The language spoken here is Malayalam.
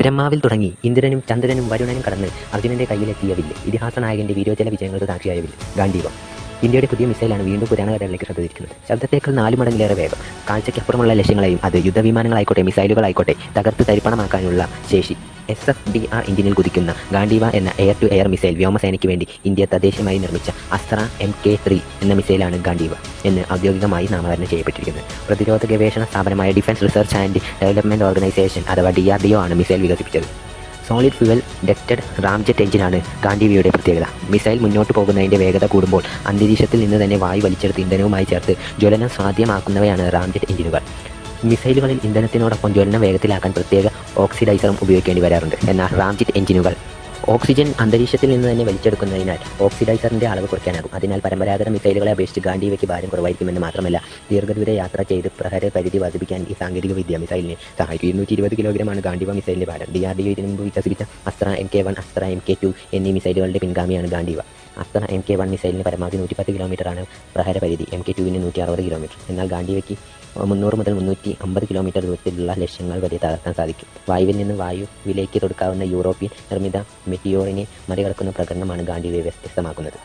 ബ്രഹ്മാവിൽ തുടങ്ങി ഇന്ദ്രനും ചന്ദ്രനും വരുണനും കടന്ന് അർജുനന്റെ കയ്യിലെത്തിയ വില്ല്, ഇതിഹാസ നായകന്റെ വീരോചന വിജയങ്ങൾക്ക് സാക്ഷിയായ വില്ല് ഗാന്ധീവ. ഇന്ത്യയുടെ പുതിയ മിസൈലാണ് വീണ്ടും പുരാണകഥകളിലേക്ക് ശ്രദ്ധ തിരിക്കുന്നത്. ശബ്ദത്തേക്കാൾ 4 മടങ്ങിലേറെ വേഗം, കാഴ്ചയ്ക്കപ്പുറമുള്ള ലക്ഷ്യങ്ങളെയും അത് യുദ്ധവിമാനങ്ങളായിക്കോട്ടെ മിസൈലുകളായിക്കോട്ടെ തകർത്ത് തരിപ്പണമാക്കാനുള്ള ശേഷി. SFDR എഞ്ചിനിൽ കുതിക്കുന്ന ഗാണ്ടീവ എന്ന എയർ ടു എയർ മിസൈൽ വ്യോമസേനയ്ക്ക് വേണ്ടി ഇന്ത്യ തദ്ദേശീയമായി നിർമ്മിച്ച അസ്ത്ര MK3 എന്ന മിസൈലാണ് ഗാണ്ടീവ എന്ന് ഔദ്യോഗികമായി നാമകരണം ചെയ്യപ്പെട്ടിരിക്കുന്നത്. പ്രതിരോധ ഗവേഷണ സ്ഥാപനമായ defence research and development organisation അഥവാ DRDO ആണ് മിസൈൽ വികസിപ്പിച്ചത്. സോളിഡ് ഫ്യൂവൽ ഡക്റ്റഡ് റാംജെറ്റ് എഞ്ചിനാണ് ഗാണ്ടീവയുടെ പ്രത്യേകത. മിസൈൽ മുന്നോട്ട് പോകുന്നതിൻ്റെ വേഗത കൂടുമ്പോൾ അന്തരീക്ഷത്തിൽ നിന്ന് തന്നെ വായു വലിച്ചെടുത്ത് ഇന്ധനവുമായി ചേർത്ത് ജ്വലനം സാധ്യമാക്കുന്നവയാണ് റാംജെറ്റ് എഞ്ചിനുകൾ. മിസൈലുകളിൽ ഇന്ധനത്തിനോടൊപ്പം ജ്വലനം വേഗത്തിലാക്കാൻ പ്രത്യേക ഓക്സിഡൈസറും ഉപയോഗിക്കേണ്ടി വരാറുണ്ട്. എന്നാൽ റാംജെറ്റ് എഞ്ചിനുകൾ ഓക്സിജൻ അന്തരീക്ഷത്തിൽ നിന്ന് തന്നെ വലിച്ചെടുക്കുന്നതിനാൽ ഓക്സിഡൈസറിൻ്റെ അളവ് കുറയ്ക്കാനാകും. അതിനാൽ പരമ്പരാഗത മിസൈലുകളെ അപേക്ഷിച്ച് ഗാണ്ടീവയ്ക്ക് ഭാരം കുറവായിരിക്കുമെന്ന് മാത്രമല്ല, ദീർഘദൂര യാത്ര ചെയ്ത് പ്രഹര പരിധി വർദ്ധിപ്പിക്കാൻ ഈ സാങ്കേതിക വിദ്യ മിസൈലിനെ സഹായിക്കും. 220 കിലോഗ്രാമാണ് ഗാണ്ടീവ മിസൈലിൻ്റെ ഭാരം. DRDO ഇതിനു മുമ്പ് വികസിപ്പിച്ച അസ്ത്ര MK1, അസ്ത്ര MK2 എന്നീ മിസൈലുകളുടെ പിൻഗാമിയാണ് ഗാണ്ടീവ. അസ്ത്ര MK1 മിസൈലിന് പരമാവധി 110 കിലോമീറ്ററാണ് പ്രഹര പരിധി, MK2വിന് 160 കിലോമീറ്റർ. എന്നാൽ ഗാണ്ടീവയ്ക്ക് 300 മുതൽ 350 കിലോമീറ്റർ ദൂരത്തിലുള്ള ലക്ഷ്യങ്ങൾ വരെ തകർക്കാൻ സാധിക്കും. വായുവിൽ നിന്ന് വായുവിലേക്ക് തൊടുക്കാവുന്ന യൂറോപ്യൻ നിർമ്മിത മെറ്റിയോറിനെ മറികടക്കുന്ന പ്രകടനമാണ് ഗാണ്ടീവയെ വ്യത്യസ്തമാക്കുന്നത്.